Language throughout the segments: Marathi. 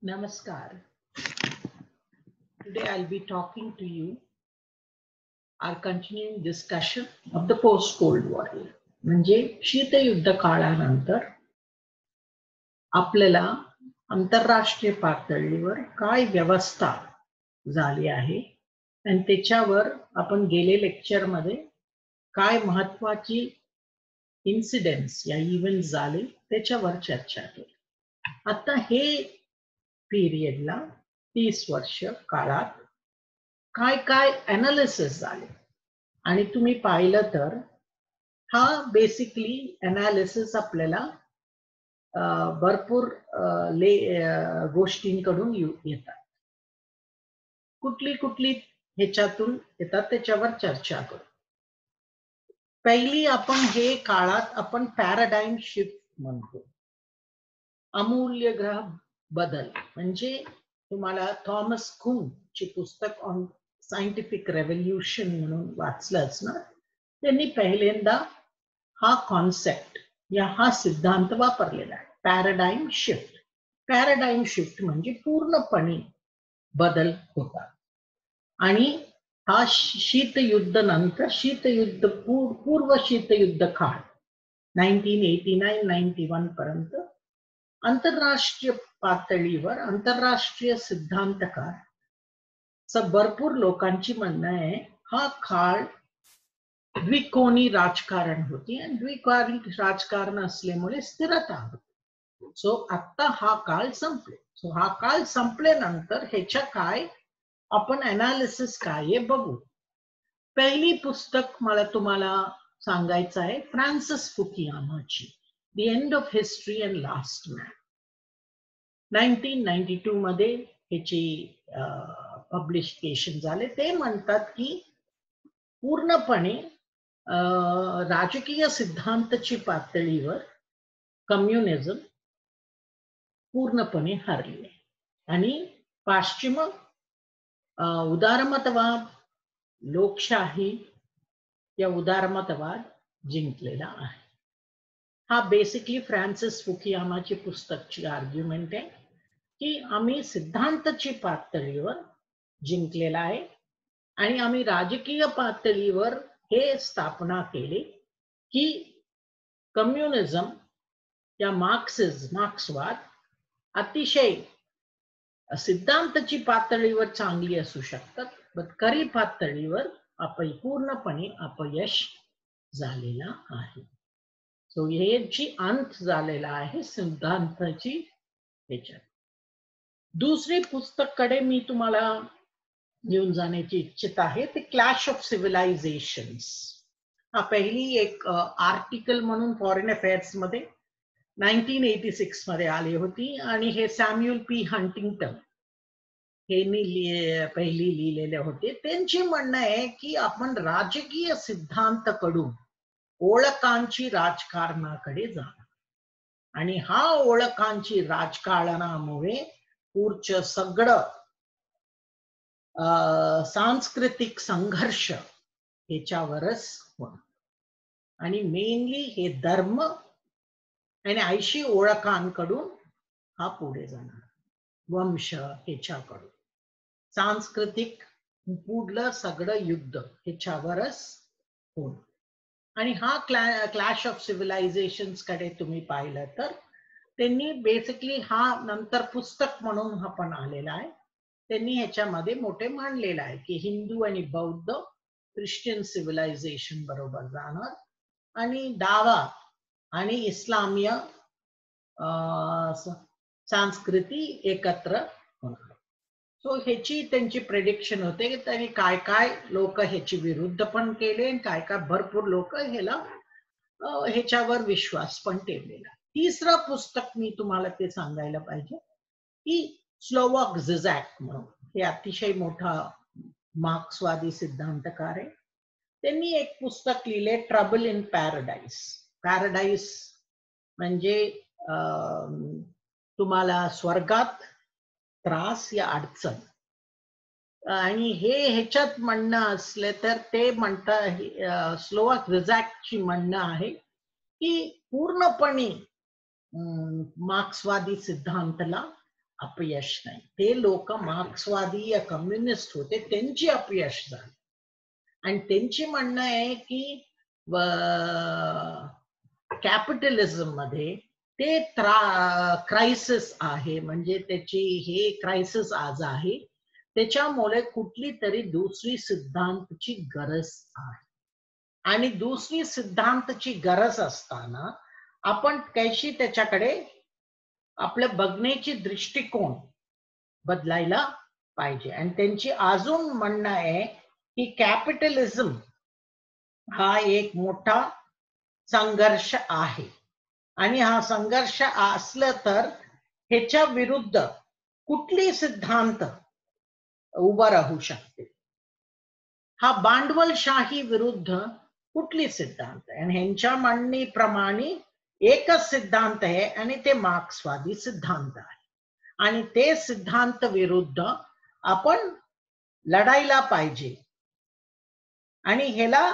Namaskar. Today I'll be talking to you our continuing discussion of the post-Cold War year. म्हणजे शीतयुद्ध काळानंतर आपल्याला आंतरराष्ट्रीय पातळीवर काय व्यवस्था झाली आहे आणि त्याच्यावर आपण गेले लेक्चरमध्ये काय महत्वाची इन्सिडेंट्स या इव्हेंट झाले त्याच्यावर चर्चा केली. आता हे पिरियडला 30 वर्ष काळात काय काय अनालिसिस झाले आणि तुम्ही पाहिलं तर हा बेसिकली अनालिसिस आपल्याला भरपूर गोष्टींकडून येतात. कुठली कुठली ह्याच्यातून येतात त्याच्यावर चर्चा करू. पहिली आपण हे काळात आपण पॅराडाइम शिफ्ट म्हणतो. अमूल्य ग्रह बदल म्हणजे तुम्हाला थॉमस कुन चे पुस्तक ऑन सायंटिफिक रेव्होल्यूशन म्हणून वाचलंच ना, त्यांनी पहिल्यांदा हा कॉन्सेप्ट या हा सिद्धांत वापरलेला आहे, पॅराडाइम शिफ्ट. पॅराडाइम शिफ्ट म्हणजे पूर्णपणे बदल होता आणि हा शीतयुद्ध नंतर शीतयुद्ध पूर्व शीतयुद्ध काळ 1989-91 पर्यंत आंतरराष्ट्रीय पातळीवर आंतरराष्ट्रीय सिद्धांतकार भरपूर लोकांची म्हणणं आहे हा काळ द्विकोणी राजकारण होती आणि द्विकोणी राजकारण असल्यामुळे स्थिरता होती. सो आता हा काळ संपले. सो हा काळ संपल्यानंतर ह्याच्या काय आपण अनालिसिस काय हे बघू. पहिली पुस्तक मला तुम्हाला सांगायचं आहे फ्रान्सिस फुकुयामाची the end of history and last man. 1992 मध्ये ह्याची पब्लिकेशन झाले. ते म्हणतात की पूर्णपणे राजकीय सिद्धांताची पातळीवर कम्युनिझम पूर्णपणे हरले आणि पाश्चिम उदारमतवाद लोकशाही या उदारमतवाद जिंकलेला आहे. हा बेसिकली फ्रान्सिस फुकुयामाची पुस्तकची आर्ग्युमेंट आहे की आम्ही सिद्धांताची पातळीवर जिंकलेला आहे आणि आम्ही राजकीय पातळीवर हे स्थापना केली की कम्युनिझम या मार्क्सवाद अतिशय सिद्धांताची पातळीवर चांगली असू शकतात, पण खरी पातळीवर पूर्णपणे अपयश झालेला आहे. सो ह्याची अंत झालेला आहे सिद्धांताची ह्याच्यात. दुसरी पुस्तककडे मी तुम्हाला घेऊन जाण्याची इच्छित आहे ते क्लॅश ऑफ सिव्हिलायझेशन्स. हा पहिली एक आर्टिकल म्हणून फॉरेन अफेअर्स मध्ये 1986 मध्ये आली होती आणि हे सॅम्युअल पी हंटिंग्टन हे पहिली लिहिलेले होते. त्यांची म्हणणं आहे की आपण राजकीय सिद्धांताकडून ओळखांची राजकारणाकडे जाणार आणि हा ओळखांची राजकारणामुळे पुढचं सगळं सांस्कृतिक संघर्ष ह्याच्यावरच होणार आणि मेनली हे धर्म आणि ऐशी ओळखांकडून हा पुढे जाणार, वंश ह्याच्याकडून सांस्कृतिक पुढलं सगळं युद्ध ह्याच्यावरच होणार. आणि हा क्लॅश ऑफ सिव्हिलायझेशन्स कडे तुम्ही पाहिलं तर त्यांनी बेसिकली हा नंतर पुस्तक म्हणून हा पण आलेला आहे. त्यांनी ह्याच्यामध्ये मोठे मांडलेलं आहे की हिंदू आणि बौद्ध ख्रिश्चन सिव्हिलायझेशन बरोबर जाणार आणि डावा आणि इस्लामीय संस्कृती एकत्र होणार. सो ह्याची त्यांची प्रेडिक्शन होते की त्यांनी काय काय लोक ह्याची विरुद्ध पण केले आणि काय काय भरपूर लोक ह्याच्यावर विश्वास पण ठेवलेला. तिसरं पुस्तक मी तुम्हाला ते सांगायला पाहिजे की स्लोवाक झिझॅक म्हणून हे अतिशय मोठा मार्क्सवादी सिद्धांतकार आहे. त्यांनी एक पुस्तक लिहिले ट्रबल इन पॅराडाईस. पॅराडाईस म्हणजे तुम्हाला स्वर्गात त्रास या अडचण आणि हे ह्याच्यात म्हणणं असले तर ते म्हणतात स्लोवाक झिझॅकची म्हणणं आहे की पूर्णपणे मार्क्सवादी सिद्धांतला अपयश नाही. ते लोक मार्क्सवादी या कम्युनिस्ट होते, त्यांची अपयश झाली. आणि त्यांची म्हणणं आहे की कॅपिटलिझम मध्ये ते क्रायसिस आहे, म्हणजे त्याची हे क्रायसिस आज आहे, त्याच्यामुळे कुठली तरी दुसरी सिद्धांतची गरज आहे. आणि दुसरी सिद्धांतची गरज असताना आपण कशी त्याच्याकडे आपलं बघण्याची दृष्टिकोन बदलायला पाहिजे. आणि त्यांची अजून म्हणणं आहे की कॅपिटलिझम हा एक मोठा संघर्ष आहे, आणि हा संघर्ष असलं तर ह्याच्या विरुद्ध कुठली सिद्धांत उभा राहू शकते. हा भांडवलशाही विरुद्ध कुठली सिद्धांत आहे. आणि ह्यांच्या म्हणणीप्रमाणे एकच सिद्धांत आहे, आणि ते मार्क्सवादी सिद्धांत आहे. आणि ते सिद्धांत विरुद्ध आपण लढायला पाहिजे. आणि ह्याला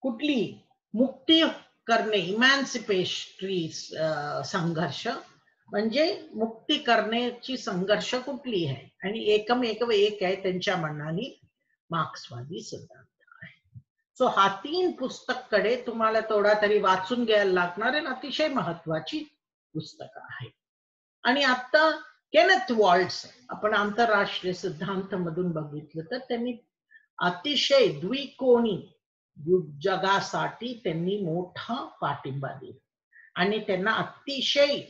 कुठली मुक्ती करणे, इमॅन्सिपेटरी संघर्ष म्हणजे मुक्ती करण्याची संघर्ष कुठली आहे, आणि एकमेक एक आहे त्यांच्या म्हणण्याने मार्क्सवादी सिद्धांत आहे. सो हा 3 पुस्तक कडे तुम्हाला थोडा तरी वाचून घ्यायला लागणार आहे, अतिशय महत्वाची पुस्तकं आहे. आणि आता केनेथ वॉल्ट्स आपण आंतरराष्ट्रीय सिद्धांत मधून बघितलं तर त्यांनी अतिशय द्विकोणी जगासाठी त्यांनी मोठा पाठिंबा दिला, आणि त्यांना अतिशय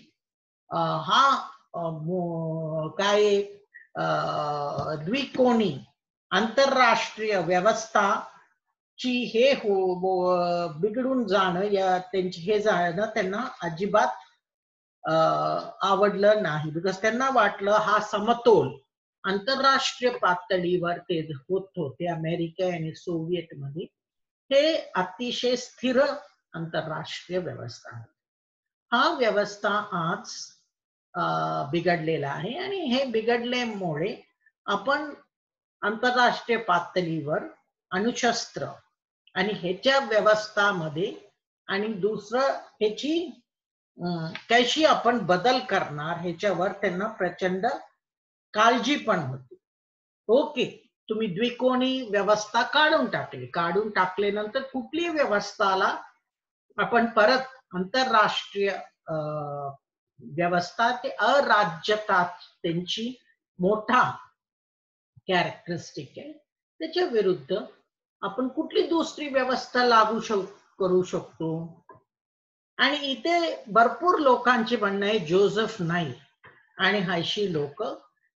हा काय द्विकोणी आंतरराष्ट्रीय व्यवस्था ची हे बिघडून जाणं या त्यांची हे जाणं त्यांना अजिबात आवडलं नाही. बिकॉज त्यांना वाटलं हा समतोल आंतरराष्ट्रीय पातळीवर ते होत होते अमेरिका आणि सोव्हिएट मध्ये, हे अतिशय स्थिर आंतरराष्ट्रीय व्यवस्था आहे. हा व्यवस्था आज बिघडलेला आहे, आणि हे बिघडल्यामुळे आपण आंतरराष्ट्रीय पातळीवर अणुशस्त्र आणि ह्याच्या व्यवस्थामध्ये आणि दुसरं ह्याची कशी आपण बदल करणार ह्याच्यावर त्यांना प्रचंड काळजी पण होती. ओके, तुम्ही द्विकोणी व्यवस्था काढून टाकल्यानंतर कुठली व्यवस्थाला आपण परत आंतरराष्ट्रीय व्यवस्था ते अराज्यतात त्यांची मोठा कॅरेक्टरिस्टिक आहे, त्याच्या विरुद्ध आपण कुठली दुसरी व्यवस्था करू शकतो. आणि इथे भरपूर लोकांचे म्हणणं आहे, जोसेफ नाईल आणि हायशी लोक,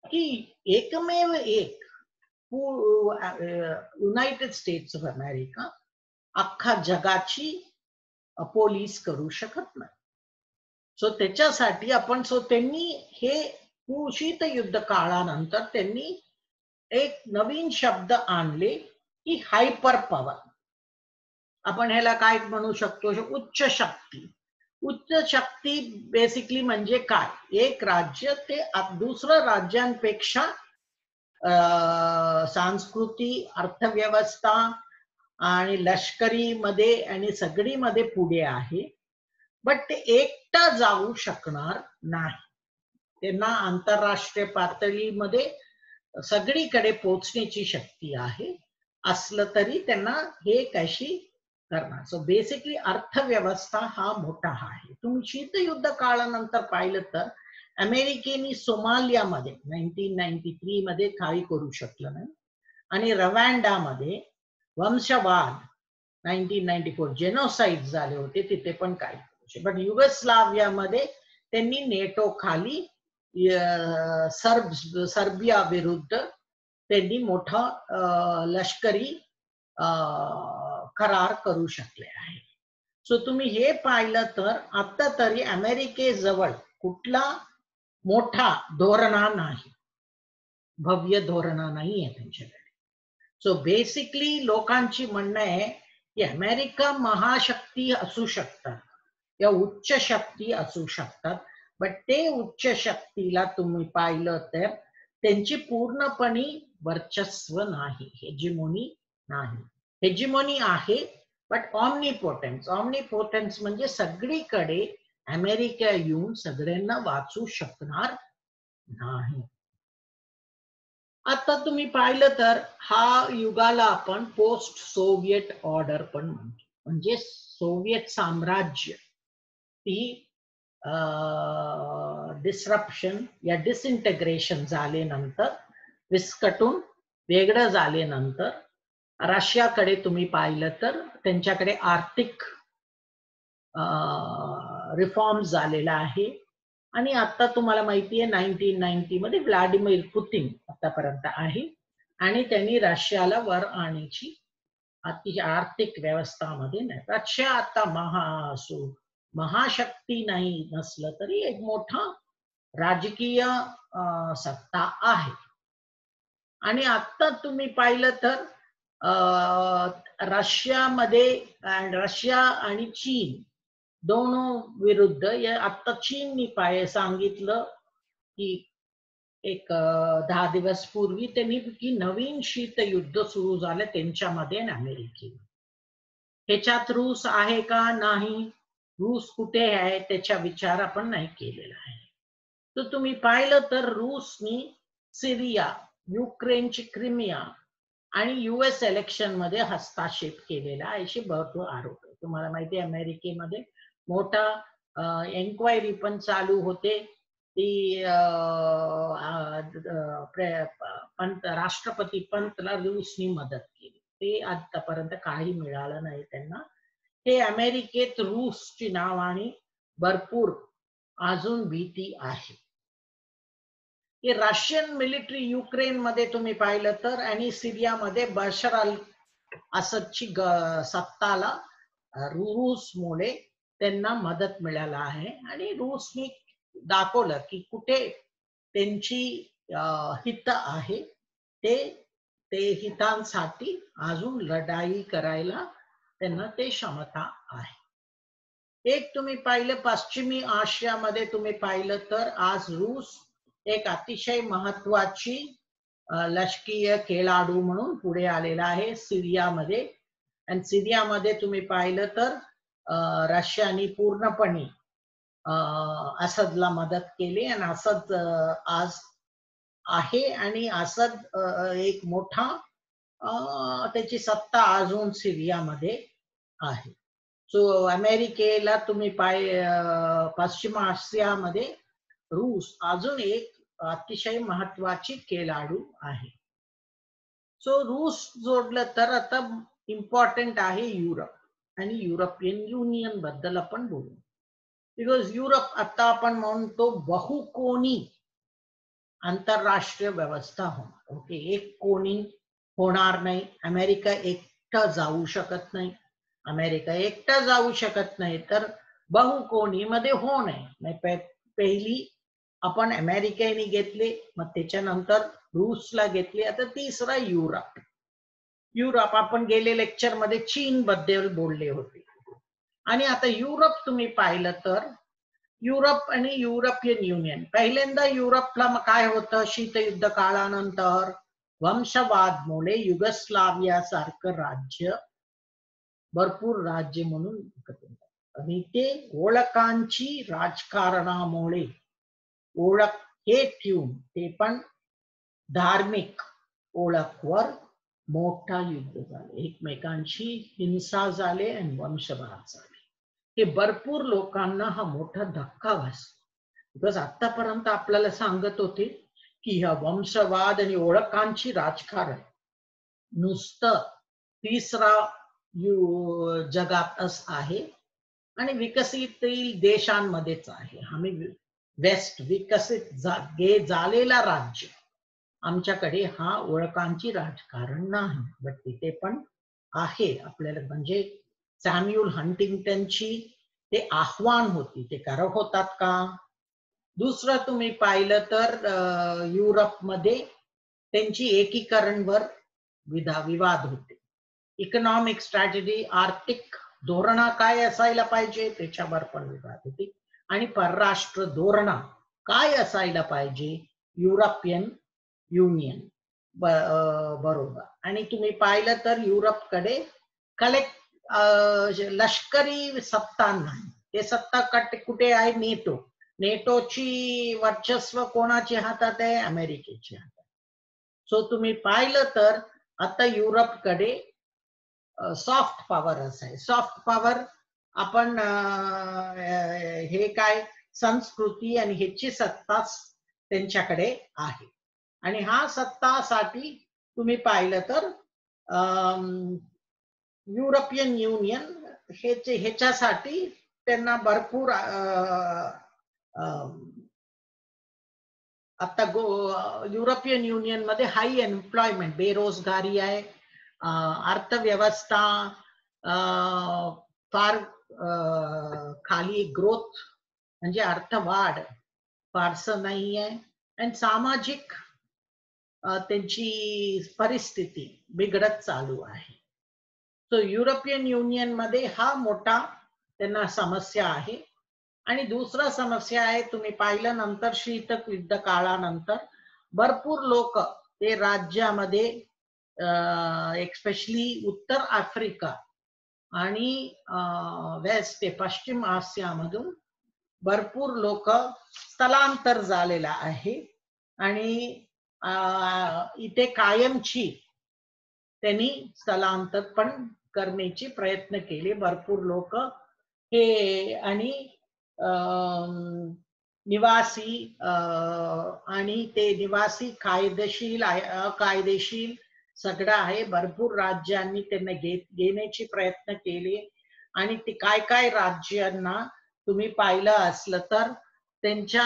की एकमेव एक युनायटेड स्टेट्स ऑफ अमेरिका अख्खा जगाची पोलीस करू शकत नाही. सो त्याच्यासाठी आपण त्यांनी हे शीतयुद्ध काळानंतर त्यांनी एक नवीन शब्द आणले की हायपर पॉवर. आपण ह्याला काय म्हणू शकतो, उच्च शक्ती. उच्च शक्ती बेसिकली म्हणजे काय, एक राज्य ते दुसरं राज्यांपेक्षा सांस्कृती, अर्थव्यवस्था आणि लष्करी मध्ये आणि सगळी मध्ये पुढे आहे, बट ते एकटा जाऊ शकणार नाही. त्यांना आंतरराष्ट्रीय पातळीमध्ये सगळीकडे पोहोचण्याची शक्ती आहे, असलं तरी त्यांना हे कशी करणार. सो बेसिकली अर्थव्यवस्था हा मोठा आहे. तुम्ही शीतयुद्ध काळानंतर पाहिलं तर अमेरिकेने सोमालियामध्ये 1993 मध्ये काही करू शकलं नाही, आणि रवांडामध्ये वंशवाद 1994 जेनोसाइड झाले होते, तिथे पण काही करू शकले. बट युगोस्लावियामध्ये त्यांनी नेटो खाली सर्बिया विरुद्ध त्यांनी मोठा लष्करी करार करू शकले आहे. सो तुम्ही हे पाहिलं तर आता तरी अमेरिकेजवळ कुठला मोठा धोरणा नाही, भव्य धोरणा नाही आहे त्यांच्याकडे. सो बेसिकली लोकांची म्हणणं आहे की अमेरिका महाशक्ती असू शकतात या उच्च शक्ती असू शकतात, बट ते उच्च शक्तीला तुम्ही पाहिलं तर त्यांची पूर्णपणे वर्चस्व नाही, हेजिमोनी नाही. हेजिमोनी आहे बट ऑमनिपोटेन्स. ऑमनिपोटेन्स म्हणजे सगळीकडे अमेरिका येऊन सगळ्यांना वाचू शकणार नाही. आता तुम्ही पाहिलं तर हा युगाला आपण पोस्ट सोव्हिएट ऑर्डर पण म्हणतो. म्हणजे सोव्हिएत साम्राज्य ती डिसरप्शन या डिसइंटेग्रेशन झाल्यानंतर, विस्कटून वेगळं झाल्यानंतर रशियाकडे तुम्ही पाहिलं तर त्यांच्याकडे आर्थिक रिफॉर्म झालेला आहे. आणि आता तुम्हाला माहिती आहे 1990 मध्ये व्लादिमीर पुतिन आतापर्यंत आहे आणि त्यांनी रशियाला वर आणण्याची आर्थिक व्यवस्थामध्ये नाही. रशिया आता महाशक्ती नाही नसलं तरी एक मोठा राजकीय सत्ता आहे. आणि आता तुम्ही पाहिलं तर रशिया आणि चीन दोनों विरुद्ध, आता चीननी सांगितलं की एक 10 दिवस पूर्वी त्यांनी की नवीन शीतयुद्ध सुरू झालं त्यांच्यामध्ये आणि अमेरिकेमध्ये. ह्याच्यात रूस आहे का नाही, रूस कुठे आहे त्याचा विचार आपण नाही केलेला आहे. तर तुम्ही पाहिलं तर रूसनी सिरिया, युक्रेनची क्रिमिया आणि US इलेक्शन मध्ये हस्तक्षेप केलेला असे भरपूर आरोप आहे. तुम्हाला माहिती आहे अमेरिकेमध्ये मोठा एन्क्वायरी पण चालू होते. ती राष्ट्रपती पंतला रूसनी मदत केली, ते आतापर्यंत काही मिळालं नाही त्यांना. हे अमेरिकेत रूसची नावाने भरपूर अजून भीती आहे. हे रशियन मिलिटरी युक्रेन मध्ये तुम्ही पाहिलं तर आणि सिरियामध्ये बशर अल असदची सत्ताला रूसमुळे त्यांना मदत मिळाला आहे. आणि रूसनी दाखवलं की कुठे त्यांची हित आहे, ते हितांसाठी अजून लढाई करायला त्यांना ते क्षमता आहे. एक तुम्ही पाहिलं पश्चिमी आशियामध्ये तुम्ही पाहिलं तर आज रूस एक अतिशय महत्वाची लष्करीय खेळाडू म्हणून पुढे आलेला आहे सिरियामध्ये. आणि सिरियामध्ये तुम्ही पाहिलं तर रशियाने पूर्णपणे असदला मदत केली आणि असद आज आहे आणि असद एक मोठा त्याची सत्ता अजून सिरियामध्ये आहे. सो अमेरिकेला तुम्ही पश्चिम आशियामध्ये रूस अजून एक अतिशय महत्वाची खेळाडू आहे. सो रूस जोडलं तर आता इम्पॉर्टंट आहे युरोप आणि युरोपियन युनियन बद्दल आपण बोलू. बिकॉज युरोप आता आपण म्हणतो बहुकोनी आंतरराष्ट्रीय व्यवस्था होणार. ओके, एक कोणी होणार नाही. अमेरिका एकटा जाऊ शकत नाही. अमेरिका एकटा जाऊ शकत नाही तर बहुकोणी मध्ये होणे. पहिली आपण अमेरिकेने घेतले, मग त्याच्यानंतर रूसला घेतले, आता तिसरा युरोप आपण गेले लेक्चर मध्ये चीन बद्दल बोलले होते. आणि आता युरोप तुम्ही पाहिलं तर युरोप आणि युरोपियन युनियन, पहिल्यांदा युरोपला काय होतं, शीतयुद्ध काळानंतर वंशवादमुळे युगस्लाविया सारखं राज्य भरपूर राज्य म्हणून आणि ते ओळखांची राजकारणामुळे ओळख हे ठेवून ते पण धार्मिक ओळखवर मोठा युद्ध झाले, एकमेकांची हिंसा झाले आणि वंशवाद झाले. हे भरपूर लोकांना हा मोठा धक्का बसला. बिकॉज आतापर्यंत आपल्याला सांगत होते की ह्या वंशवाद आणि ओळखांची राजकारण नुसतं तिसरा जगातच आहे आणि विकसित देशांमध्येच आहे. आम्ही वेस्ट विकसित झालेला राज्य, आमच्याकडे हा ओळखांची राजकारण नाही. बट तिथे पण आहे आपल्याला. म्हणजे सॅम्युअल हंटिंग्टनची ते आव्हान होती, ते करत होतात का. दुसरं तुम्ही पाहिलं तर युरोपमध्ये त्यांची एकीकरणवर विवाद होते. इकॉनॉमिक स्ट्रॅटेजी, आर्थिक धोरण काय असायला पाहिजे त्याच्यावर पण विवाद होते. आणि परराष्ट्र धोरण काय असायला पाहिजे युरोपियन युनियन बरोबर. आणि तुम्ही पाहिलं तर युरोपकडे लष्करी सत्ता नाही. हे सत्ता कुठे आहे? नेटो. नेटोची वर्चस्व कोणाच्या हातात आहे? अमेरिकेच्या हातात. सो तुम्ही पाहिलं तर आता युरोपकडे सॉफ्ट पॉवरच आहे. सॉफ्ट पॉवर आपण हे काय संस्कृती आणि ह्याची सत्ता त्यांच्याकडे आहे. आणि हा सत्तासाठी तुम्ही पाहिलं तर युरोपियन युनियन ह्याच्यासाठी त्यांना भरपूर आता युरोपियन युनियन मध्ये हाय एम्प्लॉयमेंट, बेरोजगारी आहे, अर्थव्यवस्था फार खाली ग्रोथ म्हणजे अर्थवाढ फारसं नाही आहे, आणि सामाजिक त्यांची परिस्थिती बिघडत चालू आहे. तो युरोपियन युनियन मध्ये हा मोठा त्यांना समस्या आहे. आणि दुसरा समस्या आहे, तुम्ही पाहिलं नंतर शीतक युद्ध काळानंतर भरपूर लोक ते राज्यामध्ये एक्स्पेशली उत्तर आफ्रिका आणि वेस्ट पश्चिम आशियामधून भरपूर लोक स्थलांतर झालेला आहे. आणि इथे कायमची त्यांनी स्थलांतर पण करण्याची प्रयत्न केले भरपूर लोक हे. आणि निवासी आणि ते निवासी कायदेशीर अकायदेशीर सगळं आहे. भरपूर राज्यांनी त्यांना घेण्याचे प्रयत्न केले. आणि ते काय काय राज्यांना तुम्ही पाहिलं असलं तर त्यांच्या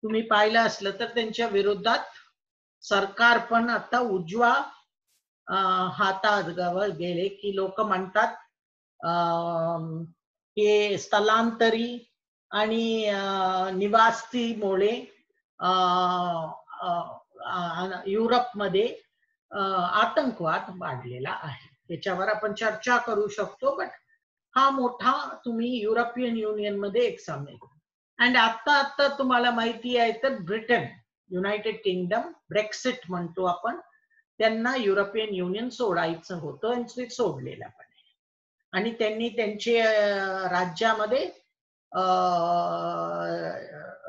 तुम्ही पाहिलं असलं तर त्यांच्या विरोधात सरकार पण आता उजवा हातात गेले की लोक म्हणतात की स्थलांतरी आणि निवासीमुळे युरोपमध्ये आतंकवाद वाढलेला आहे. त्याच्यावर आपण चर्चा करू शकतो, बट हा मोठा तुम्ही युरोपियन युनियन मध्ये एक सामने. आणि आता तुम्हाला माहिती आहे तर ब्रिटन, युनायटेड किंगडम, ब्रेक्सिट म्हणतो आपण, त्यांना युरोपियन युनियन सोडायचं होतं आणि ते सोडलेलं पण आहे. आणि त्यांनी त्यांचे राज्यामध्ये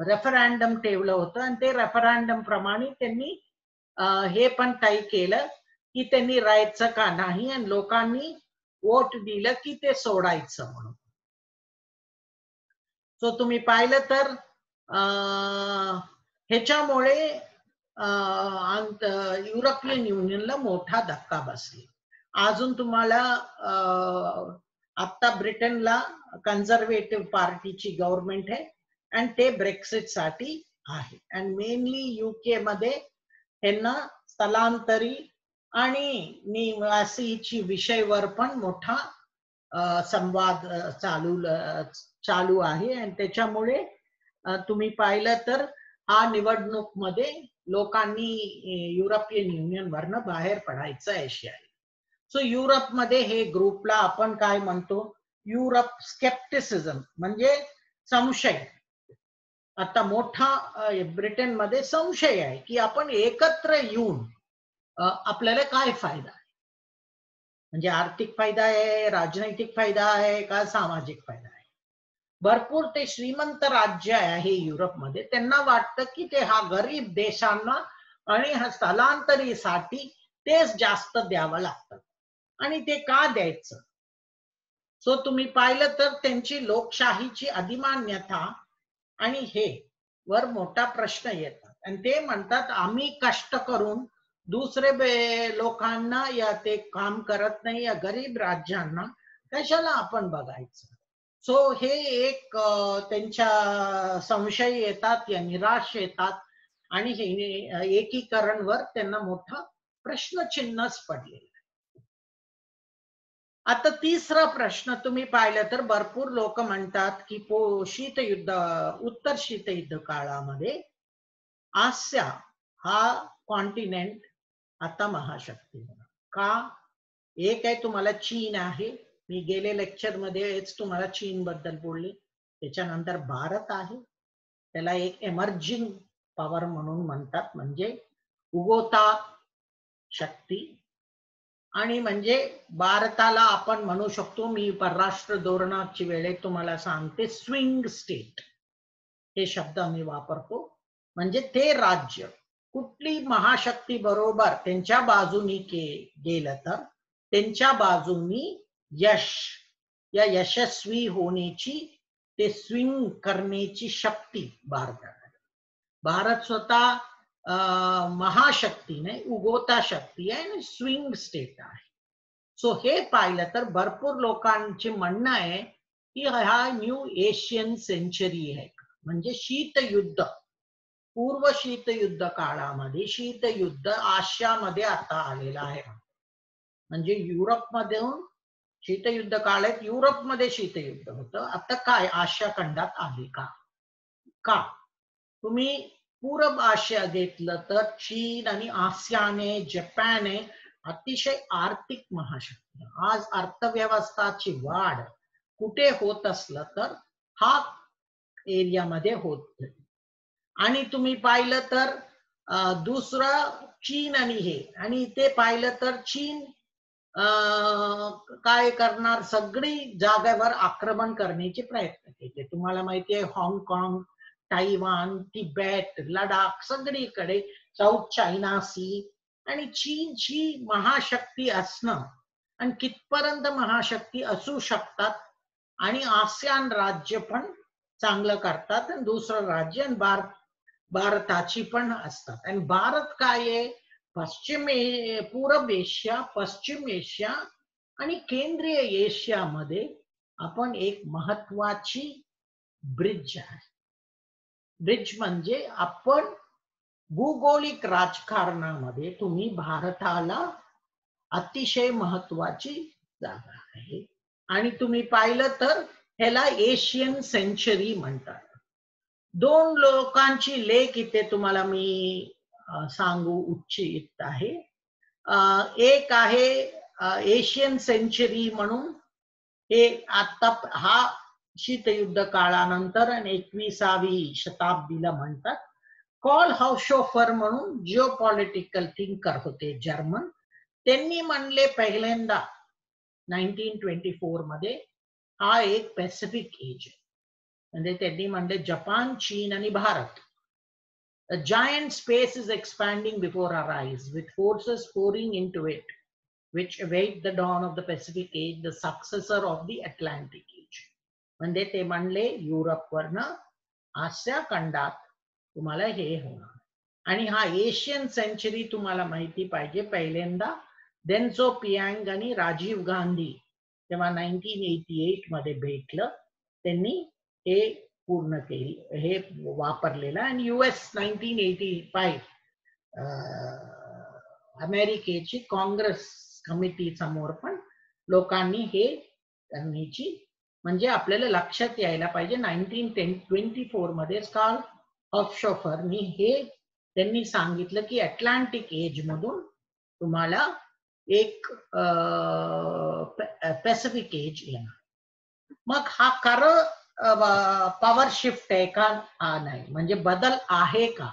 रेफरंडम ठेवलं होतं आणि ते रेफरंडम प्रमाणे त्यांनी हे पण तय केलं की त्यांनी राहायचं का नाही, आणि लोकांनी वोट दिलं की ते सोडायचं म्हणून. सो तुम्ही पाहिलं तर ह्याच्यामुळे युरोपियन युनियनला मोठा धक्का बसला. अजून तुम्हाला आता ब्रिटनला कन्झर्वेटिव्ह पार्टीची गव्हर्नमेंट आहे आणि ते ब्रेक्सिट साठी आहे. आणि मेनली युके मध्ये त्यांना स्थलांतरी आणि निवासीची विषयवर पण मोठा संवाद चालू आहे. आणि त्याच्यामुळे तुम्ही पाहिलं तर हा निवडणूक मध्ये लोकांनी युरोपियन युनियन वरनं बाहेर पडायचं आहे. सो युरोपमध्ये हे ग्रुपला आपण काय म्हणतो, युरोप स्केप्टिसिझम म्हणजे संशय. आता मोठा ब्रिटनमध्ये संशय आहे की आपण एकत्र येऊन आपल्याला काय फायदा आहे, म्हणजे आर्थिक फायदा आहे, राजनैतिक फायदा आहे का सामाजिक फायदा आहे. भरपूर ते श्रीमंत राज्य आहे युरोपमध्ये, त्यांना वाटतं की ते हा गरीब देशांना आणि हा स्थलांतरीसाठी तेच जास्त द्यावं लागतं, आणि ते का द्यायचं. सो तुम्ही पाहिलं तर त्यांची लोकशाहीची अधिमान्यता आणि हे वर मोठा प्रश्न येतात. आणि ते म्हणतात आम्ही कष्ट करून दुसरे लोकांना या ते काम करत नाही, या गरीब राज्यांना कशाला आपण बघायचं. सो हे एक त्यांच्या संशय येतात या निराश येतात, आणि हे एकीकरणवर त्यांना मोठा प्रश्नचिन्हच पडलेला. आता तिसरा प्रश्न तुम्ही पाहिलं तर भरपूर लोक म्हणतात की शीतयुद्ध, उत्तर शीतयुद्ध काळामध्ये आशिया हा कॉन्टिनेंट आता महाशक्ती होणार का. एक आहे तुम्हाला चीन आहे, मी गेले लेक्चर मध्येच तुम्हाला चीन बद्दल बोलले. त्याच्यानंतर भारत आहे, त्याला एक एमर्जिंग पॉवर म्हणून म्हणतात, म्हणजे उगवता शक्ती. आणि म्हणजे भारताला आपण म्हणू शकतो, मी परराष्ट्र धोरणाची वेळेत तुम्हाला सांगते, स्विंग स्टेट हे शब्द आम्ही वापरतो. म्हणजे ते राज्य कुठली महाशक्ती बरोबर त्यांच्या बाजूनी गेलं तर त्यांच्या बाजूनी या यशस्वी होण्याची, ते स्विंग करण्याची शक्ती भारताला. भारत स्वतः महाशक्ती नाही, उगवता शक्ती आहे आणि स्विंग स्टेट आहे. सो हे पाहिलं तर भरपूर लोकांचे म्हणणं आहे की हा न्यू एशियन सेंचुरी आहे, म्हणजे शीतयुद्ध, पूर्व शीतयुद्ध काळामध्ये शीतयुद्ध आशियामध्ये आता आलेलं आहे. म्हणजे युरोपमधून शीतयुद्ध काळात युरोपमध्ये शीतयुद्ध होतं, आता काय आशिया खंडात आले का? तुम्ही पूर्व आशिया घेतलं तर चीन आणि आसियान आहे, जपान आहे, अतिशय आर्थिक महाशक्ती. आज अर्थव्यवस्थाची वाढ कुठे होत असलं तर हा एरियामध्ये होत. आणि तुम्ही पाहिलं तर दुसरं चीन आणि हे, आणि ते पाहिलं तर चीन काय करणार, सगळी जागेवर आक्रमण करण्याचे प्रयत्न केले. तुम्हाला माहिती आहे हाँगकाँग, ताइवान, तिबेट, लडाख, सगळीकडे साऊथ चायना सी. आणि चीनची महाशक्ती असणं आणि कितपर्यंत महाशक्ती असू शकतात, आणि आसियान राज्य पण चांगलं करतात आणि दुसरं राज्य आणि भारताची पण असतात. आणि भारत काय आहे, पूर्व एशिया, पश्चिम एशिया आणि केंद्रीय एशियामध्ये आपण एक महत्वाची ब्रिज आहे. ब्रिज म्हणजे आपण भूगोलिक राजकारणामध्ये तुम्ही भारताला अतिशय महत्वाची जागा आहे. आणि तुम्ही पाहिलं तर ह्याला एशियन सेंचुरी म्हणतात. दोन लोकांची लेख इथे तुम्हाला मी सांगू इच्छित आहे. एक आहे एशियन सेंचुरी म्हणून, हे आता हा शीतयुद्ध काळानंतर आणि 21वी शताब्दीला म्हणतात. कॉल हाउशोफर म्हणून जिओपॉलिटिकल थिंकर होते जर्मन, त्यांनी म्हणले पहिल्यांदा 1924 मध्ये हा एक पॅसिफिक एज आहे. म्हणजे त्यांनी म्हणले जपान, चीन आणि Bharat. A giant space is expanding before our eyes, with forces pouring into it, which await the dawn of the Pacific Age, the successor of the Atlantic Age. म्हणजे ते म्हणले युरोपवरनं आशिया खंडात तुम्हाला हे होणार. आणि हा एशियन सेंचुरी तुम्हाला माहिती पाहिजे, पहिल्यांदा देन पियांग आणि राजीव गांधी तेव्हा 1988 मध्ये भेटलं, त्यांनी हे पूर्ण केली, हे वापरलेलं. आणि US 1985 अमेरिकेची काँग्रेस कमिटी समोर पण लोकांनी हे करण्याची, म्हणजे आपल्याला लक्षात यायला पाहिजे 1924 मध्ये कार्ल हाउशोफरनी हे त्यांनी सांगितलं की अटलांटिक एज मधून तुम्हाला एक पॅसिफिक एज येणार. मग हा पॉवर शिफ्ट आहे का? हा नाही. म्हणजे बदल आहे का,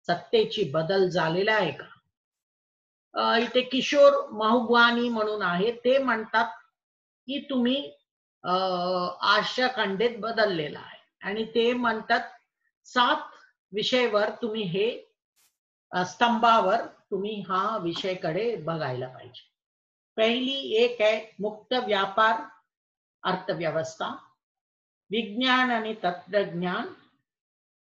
सत्तेची बदल झालेला आहे का? इथे किशोर महुगवानी म्हणून आहे, ते म्हणतात की तुम्ही आशिया खंडेत बदललेला आहे. आणि ते म्हणतात 7 विषयावर तुम्ही हे स्तंभावर तुम्ही हा विषयकडे बघायला पाहिजे. पहिली एक आहे मुक्त व्यापार अर्थव्यवस्था, विज्ञान आणि तंत्रज्ञान,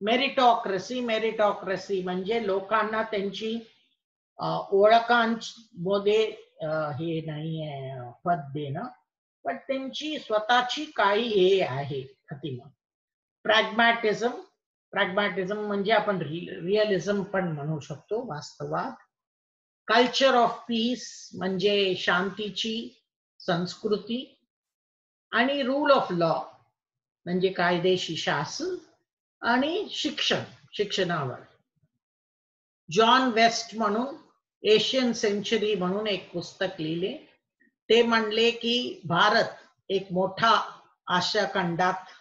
मेरिटोक्रेसी म्हणजे लोकांना त्यांची ओळखांमध्ये हे नाही आहे पद देणं, पण त्यांची स्वतःची काही हे आहे प्रतिमा. प्रॅग्मॅटिझम म्हणजे आपण रिअलिझम पण म्हणू शकतो, वास्तवात. कल्चर ऑफ पीस म्हणजे शांतीची संस्कृती. आणि रूल ऑफ लॉ म्हणजे कायदेशीर शासन. आणि शिक्षणावर जॉन वेस्ट म्हणून एशियन सेंचुरी म्हणून एक पुस्तक लिहिले. ते म्हणले की भारत एक मोठा आशिया खंडात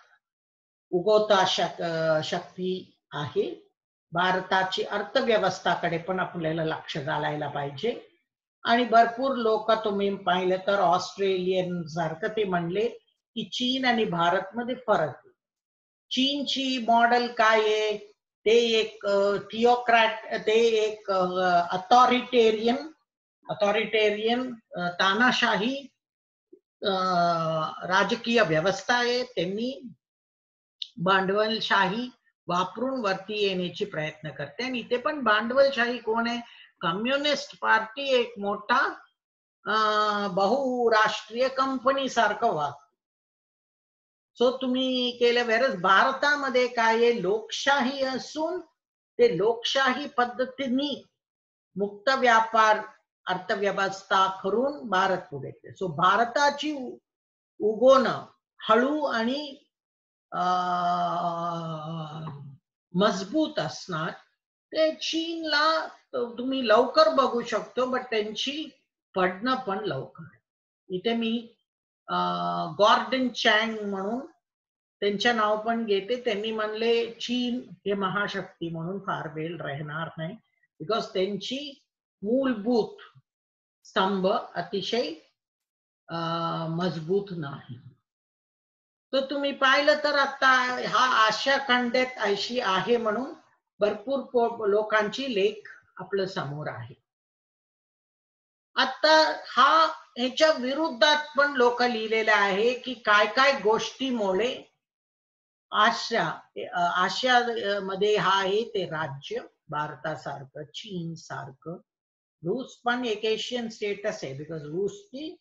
उगवता शक्ती आहे. भारताची अर्थव्यवस्थाकडे पण आपल्याला लक्ष घालायला पाहिजे. आणि भरपूर लोक तुम्ही पाहिलं तर ऑस्ट्रेलियन सारखं ते म्हणले की चीन आणि भारत मध्ये फरक आहे. चीनची मॉडेल काय आहे, ते एक थिओक्रॅट, ते एक अथॉरिटेरियन तानाशाही राजकीय व्यवस्था आहे. त्यांनी भांडवलशाही वापरून वरती येण्याची प्रयत्न करते. आणि इथे पण भांडवलशाही कोण आहे, कम्युनिस्ट पार्टी एक मोठा बहुराष्ट्रीय कंपनी सारखं वाग. सो तुम्ही केलं. वेरच भारतामध्ये काय आहे, लोकशाही असून ते लोकशाही पद्धतीने मुक्त व्यापार अर्थव्यवस्था करून भारत पुढे. सो भारताची उगवण हळू आणि मजबूत असणार. ते चीनला तुम्ही लवकर बघू शकतो, बट त्यांची पडणं पण लवकर. इथे मी गॉर्डन चँग म्हणून त्यांच्या नाव पण घेते. त्यांनी म्हणले चीन हे महाशक्ती म्हणून फार वेळ राहणार नाही, बिकॉज त्यांची मूलभूत स्तंभ अतिशय मजबूत नाही. तर तुम्ही पाहिलं तर आता हा आशिया खंडात अशी आहे म्हणून भरपूर लोकांची लेख आपल्या समोर आहे. आता हा ह्याच्या विरुद्धात पण लोक लिहिलेले आहे की काय काय गोष्टीमुळे आशिया मध्ये हा आहे ते राज्य भारतासारखं, चीन सारखं. रूस पण एक एशियन स्टेटस आहे, बिकॉज रूसची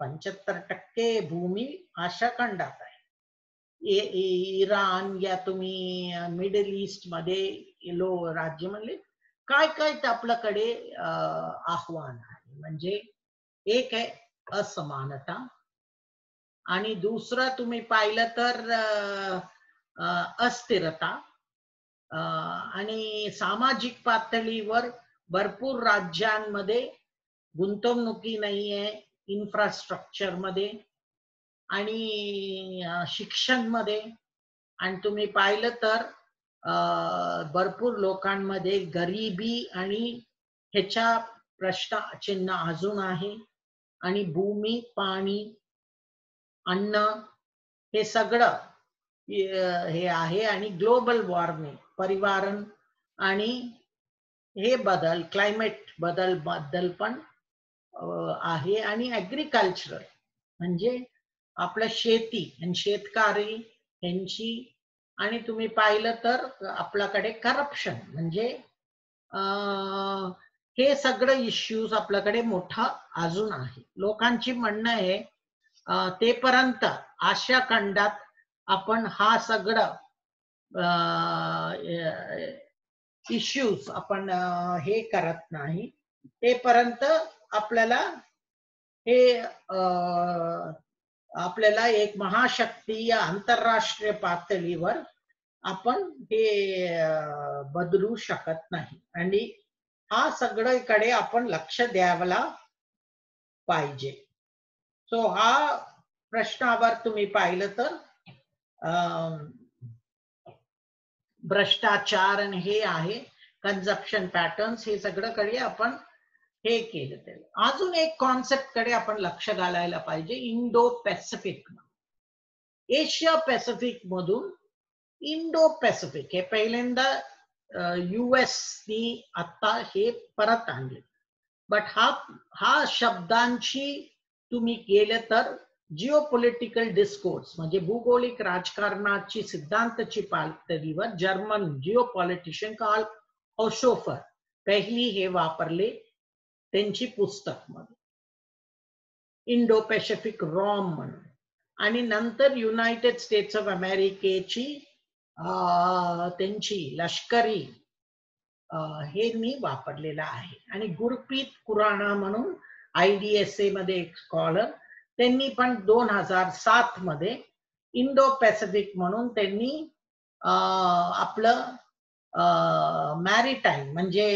75% भूमी आशिया खंडात आहे. इराण या तुम्ही मिडल ईस्ट मध्ये राज्य म्हणले काय काय ते आपल्याकडे आव्हान आहे. म्हणजे एक आहे असमानता, आणि दुसरं तुम्ही पाहिलं तर अस्थिरता, आणि सामाजिक पातळीवर भरपूर राज्यांमध्ये गुंतवणुकी नाहीये इन्फ्रास्ट्रक्चर मध्ये आणि शिक्षण मध्ये. आणि तुम्ही पाहिलं तर भरपूर लोकांमध्ये गरिबी आणि ह्याच्या प्रश्न चिन्ह अजून आहे. आणि भूमी, पाणी, अन्न हे सगळं हे आहे. आणि ग्लोबल वॉर्मिंग, परिवारण आणि हे बदल, क्लायमेट बदल पण आहे. आणि ऍग्रिकल्चरल म्हणजे आपलं शेती आणि शेतकरी यांची. आणि तुम्ही पाहिलं तर आपल्याकडे करप्शन म्हणजे हे सगळं इश्यूज आपल्याकडे मोठा अजून आहे. लोकांची म्हणणं आहे तेपर्यंत आशिया खंडात आपण हा सगळं इश्यूज आपण हे करत नाही, तेपर्यंत आपल्याला हे आपल्याला एक महाशक्ती या आंतरराष्ट्रीय पातळीवर आपण हे बदलू शकत नाही. आणि हा सगळीकडे आपण लक्ष द्यायला पाहिजे. सो हा प्रश्नावर तुम्ही पाहिलं तर भ्रष्टाचार आणि हे आहे, कन्झप्शन पॅटर्न्स, हे सगळं कडे आपण हे केलं. ते अजून एक कॉन्सेप्ट कडे आपण लक्ष घालायला पाहिजे, इंडो पॅसिफिक. एशिया पॅसिफिक मधून इंडो पॅसिफिक हे पहिल्यांदा US नी आता हे परत आणले. बट हा शब्दांची तुम्ही गेले तर जिओपॉलिटिकल डिस्कोर्स म्हणजे भूगोलिक राजकारणाची सिद्धांताची पातळीवर जर्मन जिओपॉलिटिशियन कार्ल हॉशोफर पहिली हे वापरले त्यांची पुस्तक मध्ये, इंडो पॅसिफिक रॉम म्हणून. आणि नंतर युनायटेड स्टेट्स ऑफ अमेरिकेची त्यांची लष्करी हे मी वापरलेला आहे. आणि गुरप्रीत खुराना म्हणून IDSA मध्ये एक स्कॉलर, त्यांनी पण 2007 मध्ये इंडो पॅसिफिक म्हणून त्यांनी आपलं मॅरीटाईम म्हणजे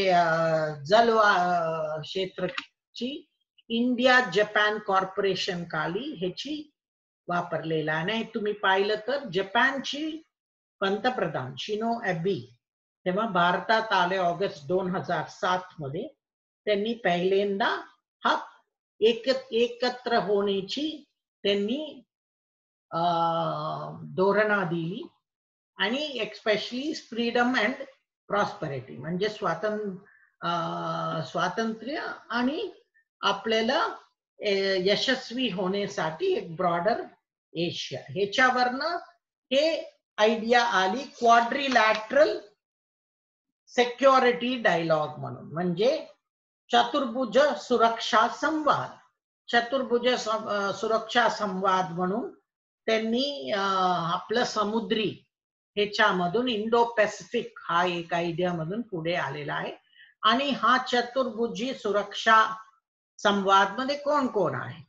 जल क्षेत्राची इंडिया जपान कॉर्पोरेशन काली ह्याची वापरलेला नाही. तुम्ही पाहिलं तर जपानची पंतप्रधान शिनो एबे तेव्हा भारतात आले ऑगस्ट 2007 मध्ये. त्यांनी पहिल्यांदा हा एकत्र होण्याची त्यांनी धोरणा दिली आणि एक्स्पेशली फ्रीडम अँड प्रॉस्पेरिटी म्हणजे स्वातंत्र्य आणि आपल्याला यशस्वी होण्यासाठी एक ब्रॉडर एशिया ह्याच्यावरनं हे आयडिया आली क्वाड्रिलॅटरल सिक्युरिटी डायलॉग म्हणून म्हणजे चतुर्भुज सुरक्षा संवाद चतुर्भुज सुरक्षा संवाद म्हणून त्यांनी आपलं समुद्री ह्याच्यामधून इंडो पॅसिफिक हा एक आयडिया मधून पुढे आलेला आहे आणि हा चतुर्भुजी सुरक्षा संवाद मध्ये कोण कोण आहे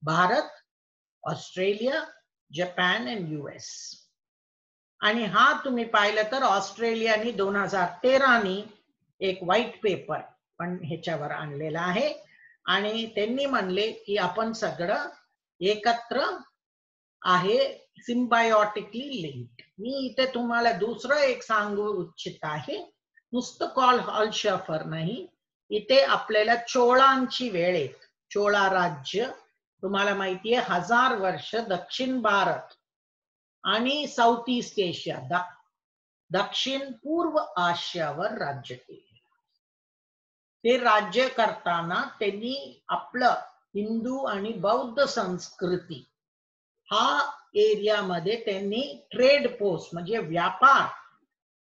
भारत ऑस्ट्रेलिया जपान आणि US आणि हा तुम्ही पाहिलं तर ऑस्ट्रेलियाने 2013 एक व्हाईट पेपर पण ह्याच्यावर आणलेला आहे आणि त्यांनी म्हणले की आपण सगळं एकत्र आहे सिम्बायोटिकली लिंक्ड मी इथे तुम्हाला दुसरं एक सांगू इच्छित आहे नुसतं कॉल हॉलशॉफर नाही इथे आपल्याला चोळांची वेळ येत चोळा राज्य तुम्हाला माहितीये 1000 वर्ष दक्षिण भारत आणि साऊथ ईस्ट एशिया दक्षिण पूर्व आशियावर राज्य केले ते राज्य करताना त्यांनी आपलं हिंदू आणि बौद्ध संस्कृती हा एरियामध्ये त्यांनी ट्रेड पोस्ट म्हणजे व्यापार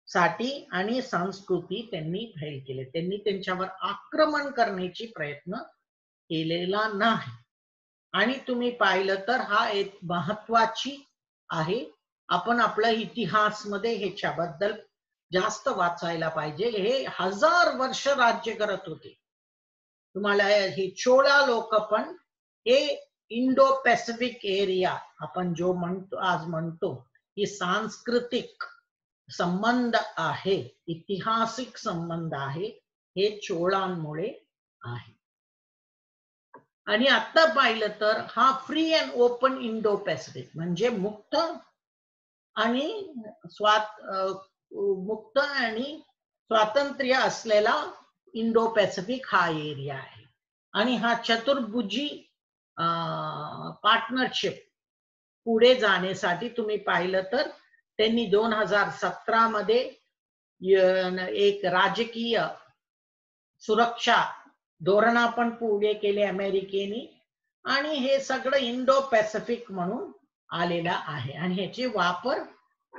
साठी आणि संस्कृती त्यांनी फैल केले त्यांनी त्यांच्यावर आक्रमण करण्याची प्रयत्न केलेला नाही आणि तुम्ही पाहिलं तर हा एक महत्वाची आहे आपण आपला इतिहास मध्ये ह्याच्याबद्दल जास्त वाचायला पाहिजे हे 1000 वर्ष राज्य करत होते तुम्हाला हे चोळा लोक पण हे इंडो पॅसिफिक एरिया आपण जो म्हणतो आज म्हणतो की सांस्कृतिक संबंध आहे ऐतिहासिक संबंध आहे हे चोळांमुळे आहे आणि आता पाहिलं तर हा free and open Indo Pacific म्हणजे मुक्त आणि स्वातंत्र्य असलेला इंडो पॅसिफिक हा एरिया आहे आणि हा चतुर्भुजी पार्टनरशिप पुढे जाण्यासाठी तुम्ही पाहिलं तर त्यांनी 2017 मध्ये एक राजकीय सुरक्षा धोरण पण पुढे केले अमेरिकेने आणि हे सगळं इंडो पॅसिफिक म्हणून आलेला आहे आणि ह्याचे वापर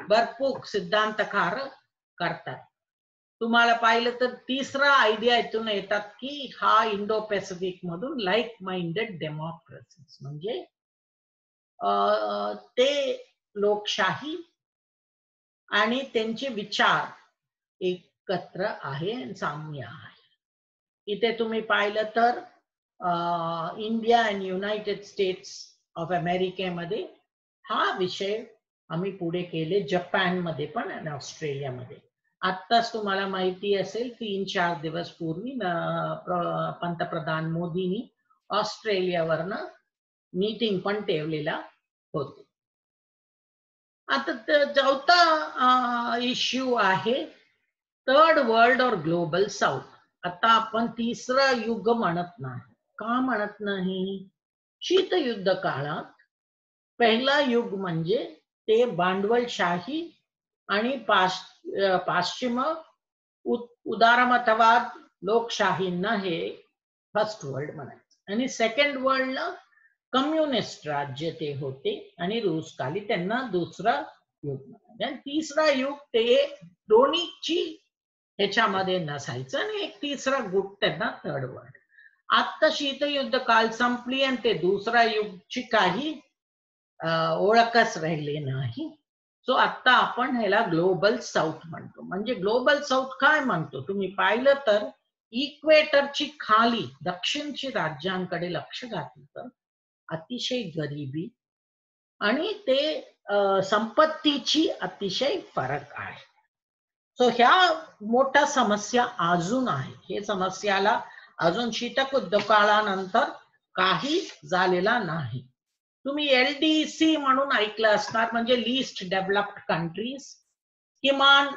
भरपूर सिद्धांतकार करतात तुम्हाला पाहिलं तर तिसरा आयडिया इथून येतात की हा इंडो पॅसिफिक मधून लाईक माइंडेड डेमोक्रेसीज म्हणजे ते लोकशाही आणि त्यांचे विचार एकत्र आहे आणि साम्य आहे इथे तुम्ही पाहिलं तर इंडिया आणि युनायटेड स्टेट्स ऑफ अमेरिकेमध्ये हा विषय आम्ही पुढे केले जपान मध्ये पण आणि ऑस्ट्रेलियामध्ये आत्ताच तुम्हाला माहिती असेल 3-4 दिवस पूर्वी पंतप्रधान मोदींनी ऑस्ट्रेलियावरनं मीटिंग पण ठेवलेला होतो आता चौथा इश्यू आहे थर्ड वर्ल्ड और ग्लोबल साऊथ आता आपण तिसरं युग म्हणत नाही का म्हणत नाही शीतयुद्ध काळात पहिला युग म्हणजे ते भांडवलशाही आणि पाश्चिम उदारमतवाद लोकशाहींना हे फर्स्ट वर्ल्ड म्हणायचं आणि सेकंड वर्ल्डला कम्युनिस्ट राज्य ते होते आणि रूसकाली त्यांना दुसरा युग म्हणायचं आणि तिसरा युग ते दोन्हीची ह्याच्यामध्ये नसायचं आणि एक तिसरा गुट त्यांना थर्ड वर्ल्ड आता शीतयुद्ध काळ संपली आणि ते दुसरा युगची काही ओळखच राहिली नाही सो आता आपण ह्याला ग्लोबल साऊथ म्हणतो म्हणजे ग्लोबल साऊथ काय म्हणतो तुम्ही पाहिलं तर इक्वेटरची खाली दक्षिणची राज्यांकडे लक्ष घातलं तर अतिशय गरिबी आणि ते संपत्तीची अतिशय फरक आहे सो ह्या मोठ्या समस्या अजून आहे हे समस्याला अजून शीतयुद्ध काळानंतर काही झालेला नाही तुम्ही LDC म्हणून ऐकलं असणार म्हणजे लिस्ट डेव्हलप्ड कंट्रीज किमान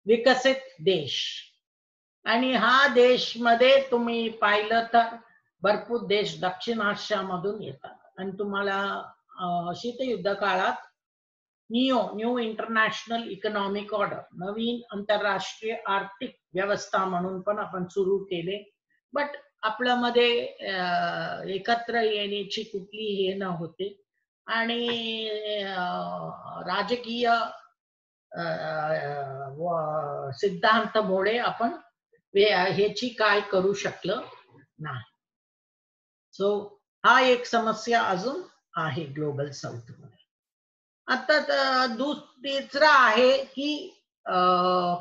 विकसित देश आणि हा देशमध्ये तुम्ही पाहिलं तर भरपूर देश दक्षिण आशियामधून येतात आणि तुम्हाला शीतयुद्ध काळात न्यू इंटरनॅशनल इकॉनॉमिक ऑर्डर, नवीन आंतरराष्ट्रीय आर्थिक व्यवस्था म्हणून पण आपण सुरू केले. बट आपल्यामध्ये एकत्र येण्याची कुठली हे न होते आणि राजकीय सिद्धांतामुळे आपण ह्याची काय करू शकलं नाही. सो हा एक समस्या अजून आहे ग्लोबल साऊथ मध्ये. आता तिसरा आहे की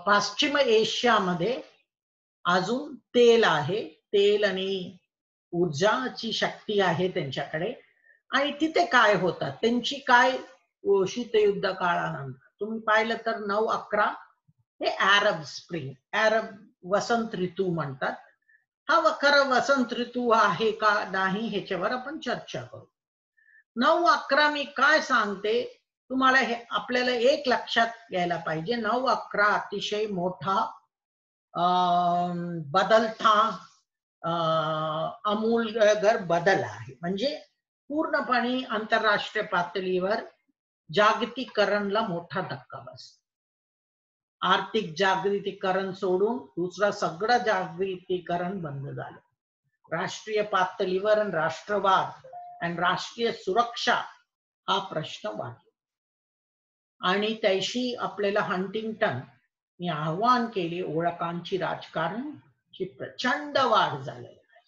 पश्चिम एशियामध्ये अजून तेल आहे, तेल आणि ऊर्जाची शक्ती आहे त्यांच्याकडे. आणि तिथे काय होतात त्यांची काय शीतयुद्ध काळानंतर तुम्ही पाहिलं तर 9/11 हे अरब स्प्रिंग, अरब वसंत ऋतू म्हणतात. हा खरं वसंत ऋतू आहे का नाही ह्याच्यावर आपण चर्चा करू. 9/11 मी काय सांगते तुम्हाला, हे आपल्याला एक लक्षात घ्यायला पाहिजे. 9/11 अतिशय मोठा बदलता आमूलगर बदल आहे. म्हणजे पूर्णपणे आंतरराष्ट्रीय पातळीवर जागतिकीकरणला मोठा धक्का बसला. आर्थिक जागतिकीकरण सोडून दुसरा सगळं जागतिकीकरण बंद झालं. राष्ट्रीय पातळीवर राष्ट्रवाद आणि राष्ट्रीय सुरक्षा हा प्रश्न वाढला. आणि त्याशी आपल्याला हंटिंग्टन मी आव्हान केले, ओळखांची राजकारणाची प्रचंड वाढ झालेली आहे.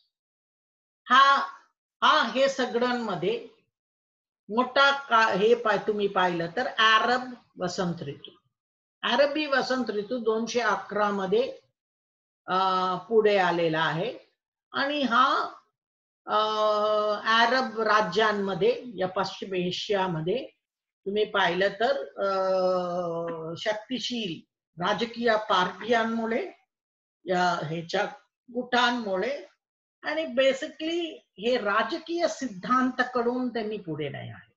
हे सगळ्यांमध्ये मोठा हे तुम्ही पाहिलं तर अरब वसंत ऋतू, अरबी वसंत ऋतू 211 मध्ये पुढे आलेला आहे. आणि हा अरब राज्यांमध्ये या पश्चिम एशियामध्ये तुम्ही पाहिलं तर शक्तिशील राजकीय पार्ट्यांमुळे ह्याच्या गुटांमुळे आणि बेसिकली हे राजकीय सिद्धांताकडून त्यांनी पुढे नाही आहे.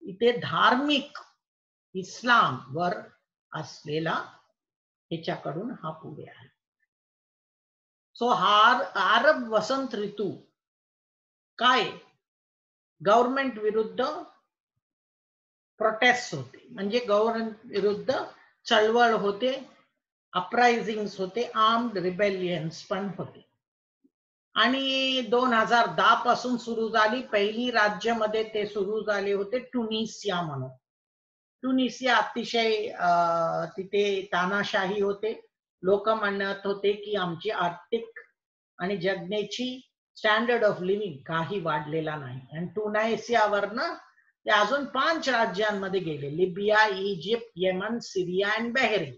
इथे धार्मिक इस्लाम वर असलेला ह्याच्याकडून हा पुढे आहे. सो हा अरब वसंत ऋतू काय गव्हर्नमेंट विरुद्ध प्रोटेस्ट होते, म्हणजे गव्हर्नमेंट विरुद्ध चळवळ होते, अपरायझिंग्स होते, आर्म्ड रिबेलियन्स पण होते. आणि 2010 पासून सुरू झाली. पहिली राज्यामध्ये ते सुरू झाले होते ट्युनिसिया म्हणून. ट्युनिसिया अतिशय तिथे तानाशाही होते. लोक म्हणत होते की आमची आर्थिक आणि जगण्याची स्टँडर्ड ऑफ लिव्हिंग काही वाढलेला नाही. आणि ट्युनिसियावरनं ते अजून 5 राज्यांमध्ये गेले, लिबिया, इजिप्त, येमन, सिरिया आणि बहरीन.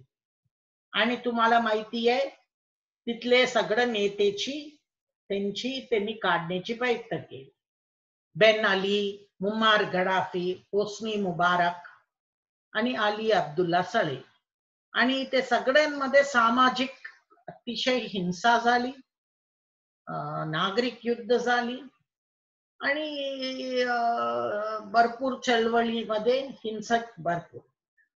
आणि तुम्हाला माहिती आहे तिथले सगळे नेतेची त्यांनी काढण्याची प्रयत्न केली. बेन अली, मुम्मार गडाफी, होस्नी मुबारक आणि अली अब्दुल्ला सले. आणि ते सगळ्यांमध्ये सामाजिक अतिशय हिंसा झाली, नागरिक युद्ध झाली आणि भरपूर चळवळीमध्ये हिंसक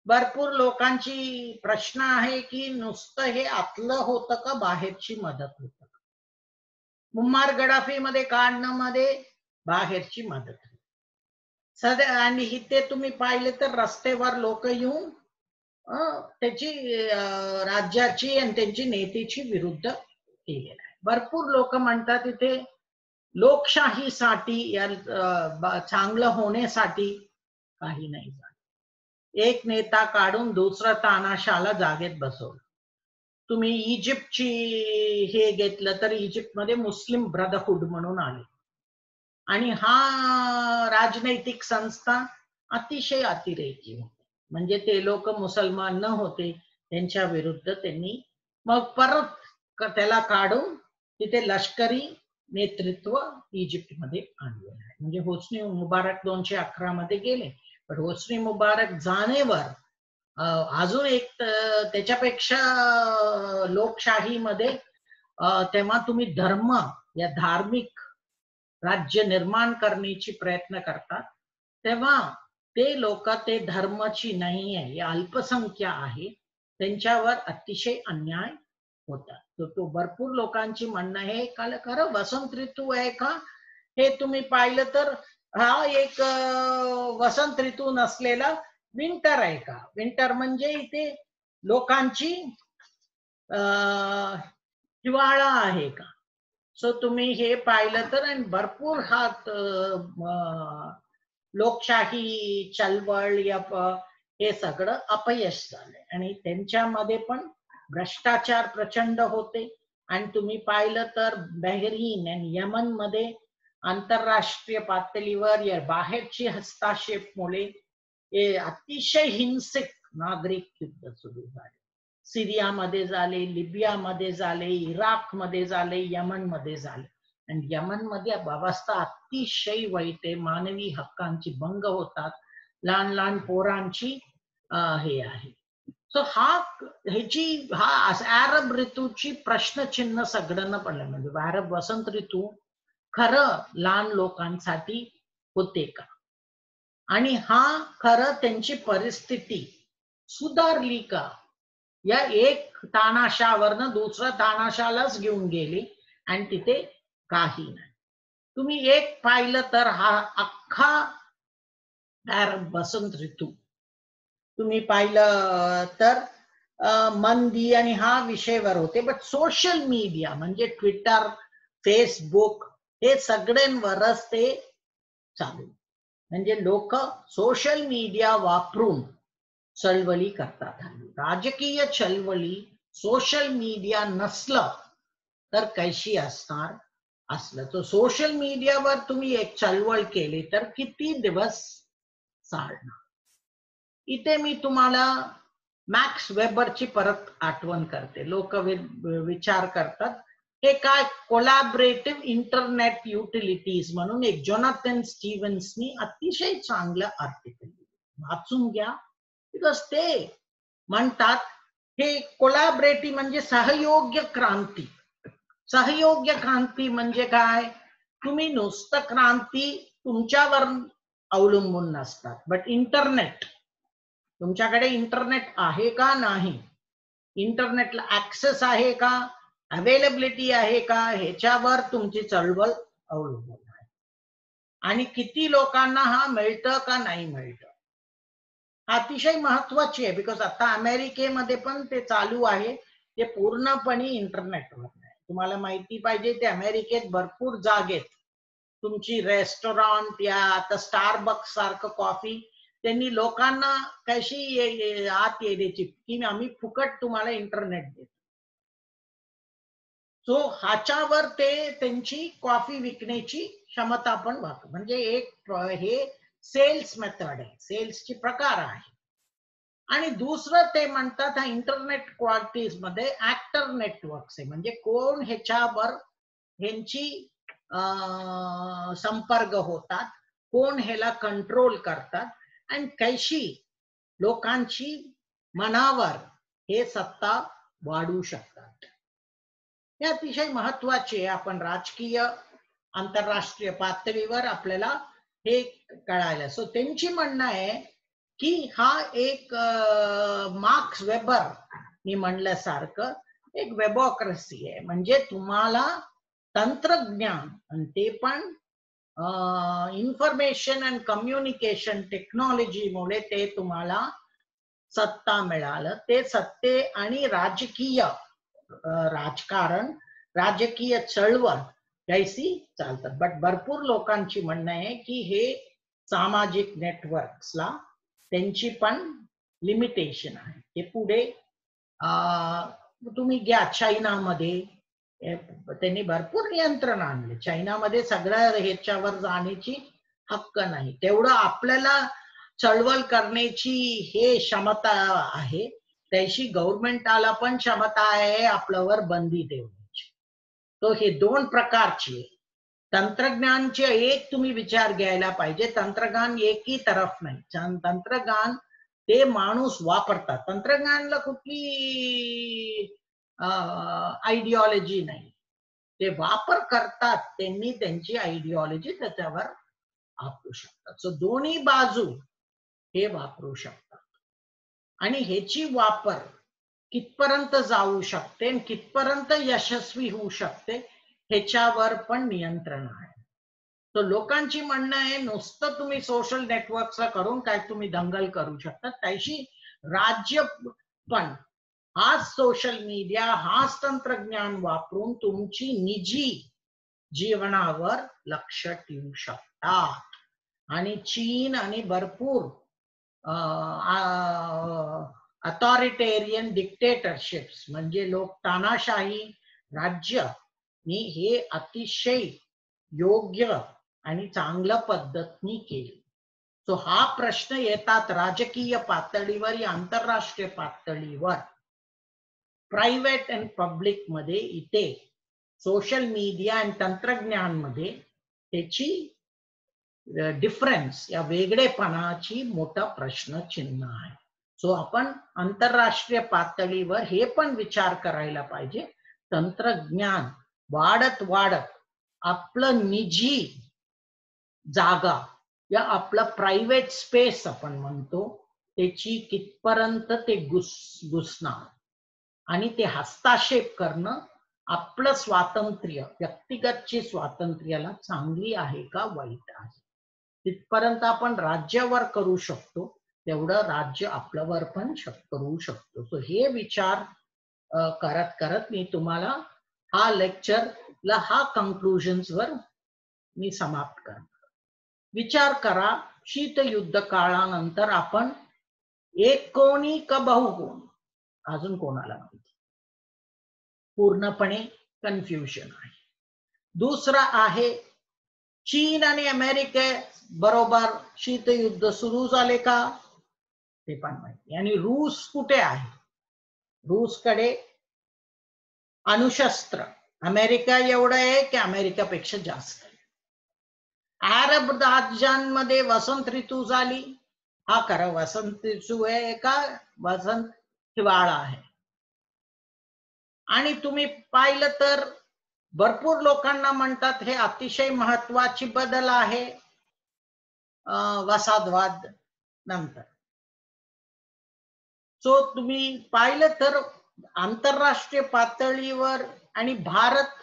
भरपूर लोकांची प्रश्न आहे की नुसतं हे आतलं होतं का बाहेरची मदत होतं. मुम्मार गडाफी मध्ये काढण्यामध्ये बाहेरची मदत सध्या. आणि इथे तुम्ही पाहिले तर रस्त्यावर लोक येऊन त्याची राज्याची आणि त्यांची नेतेची विरुद्ध केलेलं आहे. भरपूर लोक म्हणतात इथे लोकशाहीसाठी या चांगलं होण्यासाठी काही नाही झालं. एक नेता काढून दुसरा तानाशाला जागेत बसवलं. तुम्ही इजिप्तची हे घेतलं तर इजिप्तमध्ये मुस्लिम ब्रदरहुड म्हणून आले आणि हा राजनैतिक संस्था अतिशय अतिरेकी होते. म्हणजे ते लोक मुसलमान न होते, त्यांच्या विरुद्ध त्यांनी मग परत त्याला काढून तिथे लष्करी नेतृत्व इजिप्तमध्ये आणलेलं आहे. म्हणजे होस्नी मुबारक 211 मध्ये गेले, पण होस्नी मुबारक जाणेवर अजून एक त्याच्यापेक्षा लोकशाहीमध्ये तेव्हा तुम्ही धर्म या धार्मिक राज्य निर्माण करण्याची प्रयत्न करतात, तेव्हा ते लोक ते धर्माची नाही आहे, अल्पसंख्या आहे, त्यांच्यावर अतिशय अन्याय होतात. तो भरपूर लोकांची म्हणणं आहे खरं वसंत ऋतू आहे का हे तुम्ही पाहिलं तर हा एक वसंत ऋतू नसलेला विंटर आहे का. विंटर म्हणजे इथे लोकांची हिवाळा आहे का. सो तुम्ही हे पाहिलं तर आणि भरपूर हा लोकशाही चळवळ या हे सगळं अपयश झालंय आणि त्यांच्यामध्ये पण भ्रष्टाचार प्रचंड होते. आणि तुम्ही पाहिलं तर बहरीन आणि यमन मध्ये आंतरराष्ट्रीय पातळीवर या बाहेरची हस्तक्षेपमुळे हे अतिशय हिंसक नागरिक युद्ध सुरू झाले. सिरियामध्ये झाले, लिबियामध्ये झाले, इराकमध्ये झाले, यमनमध्ये झाले. आणि यमनमध्ये अवस्था अतिशय वाईट आहे. मानवी हक्कांची भंग होतात, लहान लहान पोरांची हे आहे. सो हा अरब ऋतूची प्रश्नचिन्ह सगळ्यांना पडलं. म्हणजे अरब वसंत ऋतू खरं लहान लोकांसाठी होते का आणि हा खरं त्यांची परिस्थिती सुधारली का. या एक तानाशावरनं दुसऱ्या तानाशालाच घेऊन गेली आणि तिथे काही नाही. तुम्ही एक पाहिलं तर हा अख्खा अरब वसंत ऋतू तुम्ही पाहिलं तर मंदी आणि हा विषयावर होते. बट सोशल मीडिया म्हणजे ट्विटर, फेसबुक हे सगळ्यांवरच ते चालू. म्हणजे लोक सोशल मीडिया वापरून चळवळी करतात. राजकीय चळवळी सोशल मीडिया नसलं तर कशी असणार. असलं तर सोशल मीडियावर तुम्ही एक चळवळ केली तर किती दिवस चालणार. इथे मी तुम्हाला मॅक्स वेबरची परत आठवण करते. लोक विचार करतात हे काय कोलॅबरेटिव्ह इंटरनेट युटिलिटीज म्हणून एक जोनाथन स्टीव्हन्सनी अतिशय चांगलं आर्टिकल वाचून घ्या. बिकॉज ते म्हणतात हे कोलॅबरेटिव्ह म्हणजे सहयोग्य क्रांती. सहयोग्य क्रांती म्हणजे काय. तुम्ही नुसतं क्रांती तुमच्यावर अवलंबून नसतात. बट इंटरनेट तुमच्याकडे इंटरनेट आहे का नाही, इंटरनेटला ऍक्सेस आहे का, अवेलेबिलिटी आहे का, ह्याच्यावर तुमची चळवळ अवलंबून आहे. आणि किती लोकांना हा मिळतं का नाही मिळतं अतिशय महत्वाची आहे. बिकॉज आता अमेरिकेमध्ये पण ते चालू आहे, ते पूर्णपणे इंटरनेटवर आहे. तुम्हाला माहिती पाहिजे ते अमेरिकेत भरपूर जागेत तुमची रेस्टॉरंट या आता स्टारबक्स सारखं कॉफी त्यांनी लोकांना कशी आत येण्याची की आम्ही फुकट तुम्हाला इंटरनेट देतो. सो ह्याच्यावर ते त्यांची कॉफी विकण्याची क्षमता पण वापर. म्हणजे एक हे सेल्स मेथड आहे, सेल्सची प्रकार आहे. आणि दुसरं ते म्हणतात हा इंटरनेट क्वालिटीज मध्ये ऍक्टर नेटवर्क्स आहे. म्हणजे कोण ह्याच्यावर ह्यांची संपर्क होतात, कोण ह्याला कंट्रोल करतात आणि कशी लोकांची मनावर हे सत्ता वाढू शकतात. हे अतिशय महत्वाचे आहे. आपण राजकीय आंतरराष्ट्रीय पातळीवर आपल्याला हे कळायला. सो त्यांची म्हणणं आहे की हा एक मार्क्स वेबर मी म्हणल्यासारखं एक वेबोक्रेसी आहे. म्हणजे तुम्हाला तंत्रज्ञान आणि ते पण इन्फॉर्मेशन अँड कम्युनिकेशन टेक्नॉलॉजीमुळे ते तुम्हाला सत्ता मिळालं. ते सत्ते आणि राजकीय राजकारण राजकीय चळवळ कैसी चालतात. बट भरपूर लोकांची म्हणणं आहे की हे सामाजिक नेटवर्क्सला त्यांची पण लिमिटेशन आहे. हे पुढे तुम्ही घ्या चायनामध्ये त्यांनी भरपूर नियंत्रण आणले. चायनामध्ये सगळ्या ह्याच्यावर जाण्याची हक्क नाही. तेवढं आपल्याला चळवळ करण्याची हे क्षमता आहे, त्याशी गव्हर्नमेंटाला पण क्षमता आहे आपल्यावर बंदी ठेवण्याची. तो हे दोन प्रकारची तंत्रज्ञानचे एक तुम्ही विचार घ्यायला पाहिजे. तंत्रज्ञान एकही तरफ नाही. तंत्रज्ञान ते माणूस वापरतात. तंत्रज्ञानाला कुठली आयडिओलॉजी नाही. ते वापर करतात, त्यांनी त्यांची आयडिओलॉजी त्याच्यावर वापरू शकतात. सो दोन्ही बाजू हे वापरू शकतात. आणि ह्याची वापर कितपर्यंत जाऊ शकते आणि कितपर्यंत यशस्वी होऊ शकते ह्याच्यावर पण नियंत्रण आहे. तर लोकांची म्हणणं आहे नुसतं तुम्ही सोशल नेटवर्कचा करून काय तुम्ही दंगल करू शकता, त्याशी राज्य पण हाच सोशल मीडिया हाच तंत्रज्ञान वापरून तुमची निजी जीवनावर लक्ष ठेवू शकतात. आणि चीन आणि भरपूर अथॉरिटेरियन डिक्टेटरशिप्स म्हणजे लोक तानाशाही राज्य हे अतिशय योग्य आणि चांगल्या पद्धतीने केले. सो हा प्रश्न येतात राजकीय पातळीवर या आंतरराष्ट्रीय पातळीवर प्रायव्हेट अँड पब्लिक मध्ये इथे सोशल मीडिया आणि तंत्रज्ञान मध्ये त्याची डिफरन्स या वेगळेपणाची मोठा प्रश्न चिन्ह आहे. सो आपण आंतरराष्ट्रीय पातळीवर हे पण विचार करायला पाहिजे, तंत्रज्ञान वाढत वाढत आपलं निजी जागा या आपलं प्रायव्हेट स्पेस आपण म्हणतो त्याची कितपर्यंत ते घुसणार आणि ते हस्तक्षेप करणं आपलं स्वातंत्र्य व्यक्तिगतची स्वातंत्र्याला चांगली आहे का वाईट आहे, तिथपर्यंत आपण राज्यावर करू शकतो तेवढं राज्य आपल्यावर पण करू शकतो. सो हे विचार करत करत मी तुम्हाला हा लेक्चरला हा कंक्लुजन्स वर मी समाप्त करतो. विचार करा शीतयुद्ध काळानंतर आपण एक कोणी का बहुकोणी अजून कोणाला माहिती, पूर्णपणे कन्फ्युजन आहे. दुसरा आहे चीन आणि अमेरिके बरोबर शीतयुद्ध सुरू झाले का ते पण माहिती. आणि रूस कुठे आहे, रूसकडे अणुशस्त्र अमेरिका एवढं आहे की अमेरिकापेक्षा जास्त आहे. अरब राज्यांमध्ये वसंत ऋतू झाली, हा खरं वसंत ऋतू आहे का वसंत हिवाळा आहे. आणि तुम्ही पाहिलं तर भरपूर लोकांना म्हणतात हे अतिशय महत्वाची बदल आहे वसाहतवाद नंतर. सो तुम्ही पाहिलं तर आंतरराष्ट्रीय पातळीवर आणि भारत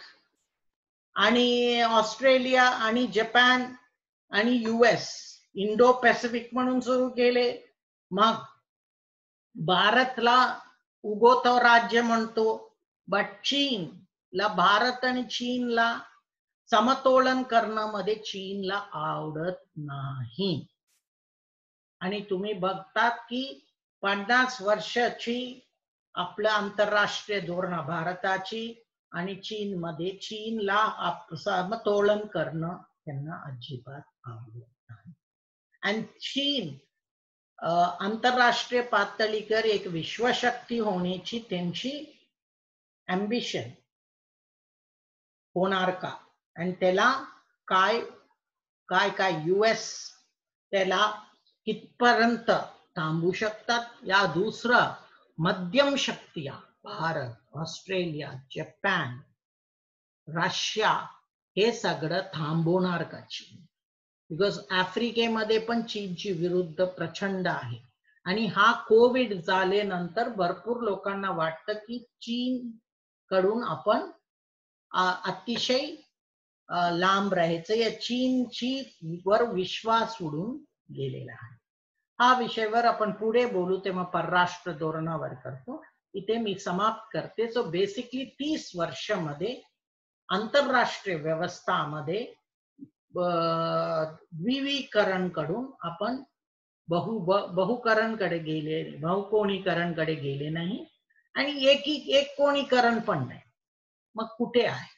आणि ऑस्ट्रेलिया आणि जपान आणि US इंडो पॅसिफिक म्हणून सुरू केले. मग भारतला उगवतं राज्य म्हणतो, बट चीनला भारत आणि चीनला समतोलन करण्यामध्ये चीनला आवडत नाही. आणि तुम्ही बघतात की 50 वर्षाची आपलं आंतरराष्ट्रीय धोरण भारताची आणि चीन मध्ये चीनला समतोलन करणं त्यांना अजिबात आवडत नाही. आणि चीन आंतरराष्ट्रीय पातळीवर एक विश्वशक्ती होण्याची त्यांची अम्बिशन होणार का, आणि त्याला काय काय काय US त्याला कितपर्यंत थांबू शकतात, या दुसरं मध्यम शक्ती भारत, ऑस्ट्रेलिया, जपान, रशिया हे सगळं थांबवणार का चीन. बिकॉज आफ्रिकेमध्ये पण चीनची विरुद्ध प्रचंड आहे. आणि हा कोविड झाल्यानंतर भरपूर लोकांना वाटतं की चीन कडून आपण अतिशय लांब राहायचं, या चीनची वर विश्वास उडून गेलेला आहे. हा विषयावर आपण पुढे बोलू तेव्हा परराष्ट्र धोरणावर करतो. इथे मी समाप्त करते. सो बेसिकली 30 वर्षामध्ये आंतरराष्ट्रीय व्यवस्थामध्ये द्विवीकरण कडून आपण बहुकरणकडे गेले, बहुकोणीकरणकडे गेले नाही आणि एक कोणीकरण पण नाही. मग कुठे आहे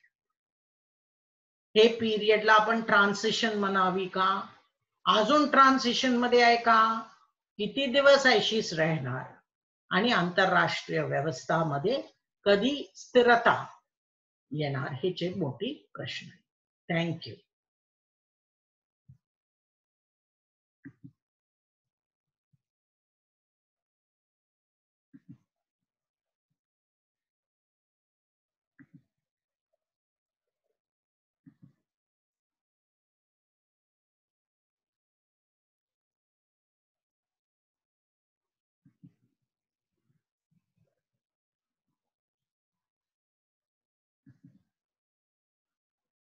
हे पिरियडला आपण ट्रान्सिशन म्हणावी का, अजून ट्रान्सिशन मध्ये आहे का, किती दिवस अशीच राहणार, आणि आंतरराष्ट्रीय व्यवस्थामध्ये कधी स्थिरता येणार, ह्याचे मोठी प्रश्न आहे. थँक्यू.